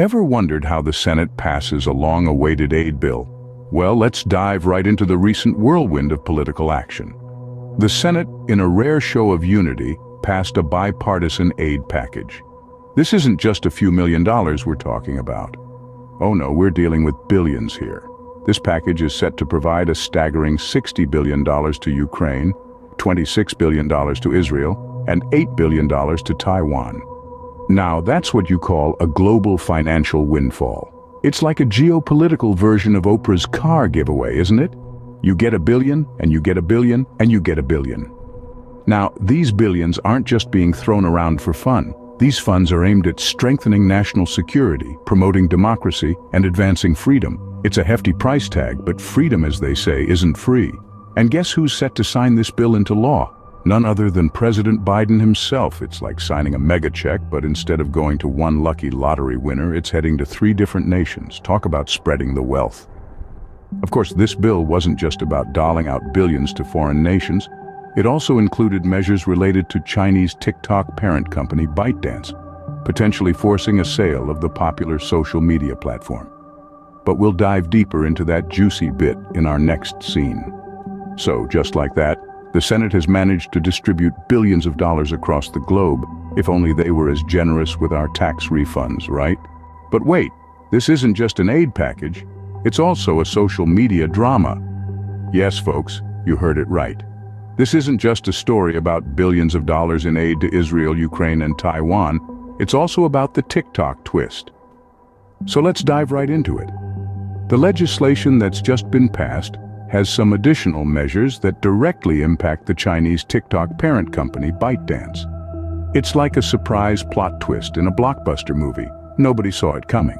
Ever wondered how the Senate passes a long-awaited aid bill? Well, let's dive right into the recent whirlwind of political action. The Senate, in a rare show of unity, passed a bipartisan aid package. This isn't just a few $1 million we're talking about. Oh no, we're dealing with billions here. This package is set to provide a staggering $60 billion to Ukraine, $26 billion to Israel, and $8 billion to Taiwan. Now, that's what you call a global financial windfall. It's like a geopolitical version of Oprah's car giveaway, isn't it? You get $1 billion, and you get $1 billion, and you get $1 billion. Now, these billions aren't just being thrown around for fun. These funds are aimed at strengthening national security, promoting democracy, and advancing freedom. It's a hefty price tag, but freedom, as they say, isn't free. And guess who's set to sign this bill into law? None other than President Biden himself. It's like signing a mega check, but instead of going to one lucky lottery winner, it's heading to 3 different nations. Talk about spreading the wealth. Of course, this bill wasn't just about doling out billions to foreign nations. It also included measures related to Chinese TikTok parent company ByteDance, potentially forcing a sale of the popular social media platform. But we'll dive deeper into that juicy bit in our next scene. So, just like that, the Senate has managed to distribute billions of dollars across the globe, if only they were as generous with our tax refunds, right? But wait, this isn't just an aid package, it's also a social media drama. Yes, folks, you heard it right. This isn't just a story about billions of dollars in aid to Israel, Ukraine, and Taiwan, it's also about the TikTok twist. So let's dive right into it. The legislation that's just been passed has some additional measures that directly impact the Chinese TikTok parent company ByteDance. It's like a surprise plot twist in a blockbuster movie. Nobody saw it coming.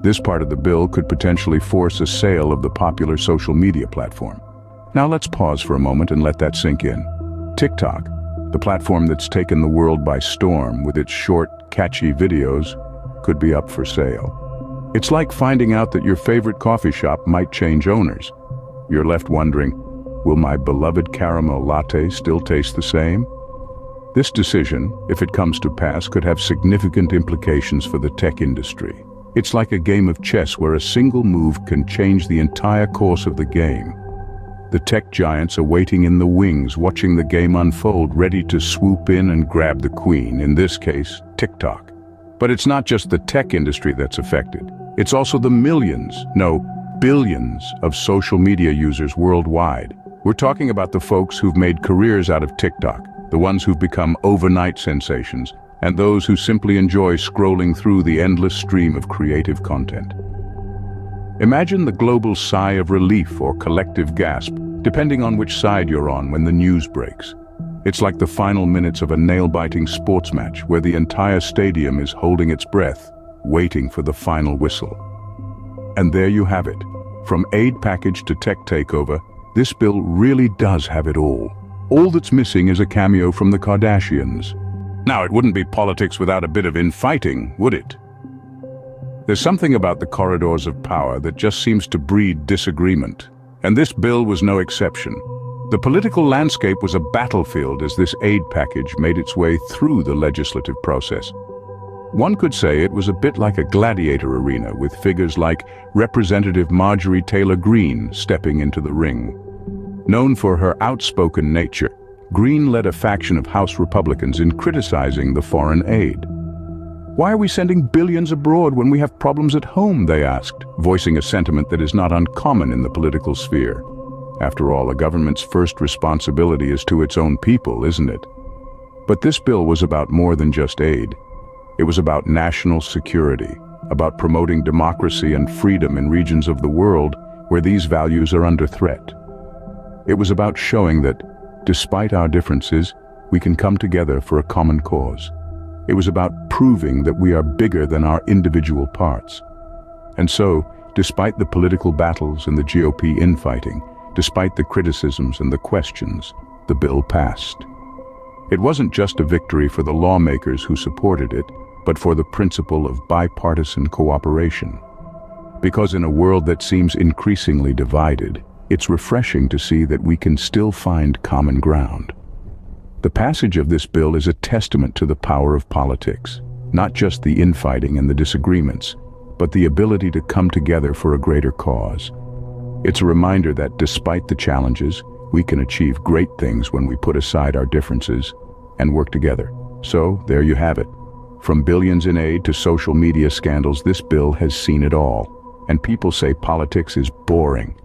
This part of the bill could potentially force a sale of the popular social media platform. Now let's pause for a moment and let that sink in. TikTok, the platform that's taken the world by storm with its short, catchy videos, could be up for sale. It's like finding out that your favorite coffee shop might change owners. You're left wondering, will my beloved caramel latte still taste the same? This decision, if it comes to pass, could have significant implications for the tech industry. It's like a game of chess where a single move can change the entire course of the game. The tech giants are waiting in the wings, watching the game unfold, ready to swoop in and grab the queen, in this case, TikTok. But it's not just the tech industry that's affected. It's also the billions of social media users worldwide. We're talking about the folks who've made careers out of TikTok, the ones who've become overnight sensations, and those who simply enjoy scrolling through the endless stream of creative content. Imagine the global sigh of relief or collective gasp, depending on which side you're on when the news breaks. It's like the final minutes of a nail-biting sports match where the entire stadium is holding its breath, waiting for the final whistle. And there you have it. From aid package to tech takeover, this bill really does have it all. All that's missing is a cameo from the Kardashians. Now, it wouldn't be politics without a bit of infighting, would it? There's something about the corridors of power that just seems to breed disagreement. And this bill was no exception. The political landscape was a battlefield as this aid package made its way through the legislative process. One could say it was a bit like a gladiator arena, with figures like Representative Marjorie Taylor Greene stepping into the ring. Known for her outspoken nature, Greene led a faction of House Republicans in criticizing the foreign aid. Why are we sending billions abroad when we have problems at home, they asked, voicing a sentiment that is not uncommon in the political sphere. After all, a government's first responsibility is to its own people, isn't it? But this bill was about more than just aid. It was about national security, about promoting democracy and freedom in regions of the world where these values are under threat. It was about showing that, despite our differences, we can come together for a common cause. It was about proving that we are bigger than our individual parts. And so, despite the political battles and the GOP infighting, despite the criticisms and the questions, the bill passed. It wasn't just a victory for the lawmakers who supported it, but for the principle of bipartisan cooperation. Because in a world that seems increasingly divided, it's refreshing to see that we can still find common ground. The passage of this bill is a testament to the power of politics, not just the infighting and the disagreements, but the ability to come together for a greater cause. It's a reminder that despite the challenges, we can achieve great things when we put aside our differences and work together. So, there you have it. From billions in aid to social media scandals, this bill has seen it all. And people say politics is boring.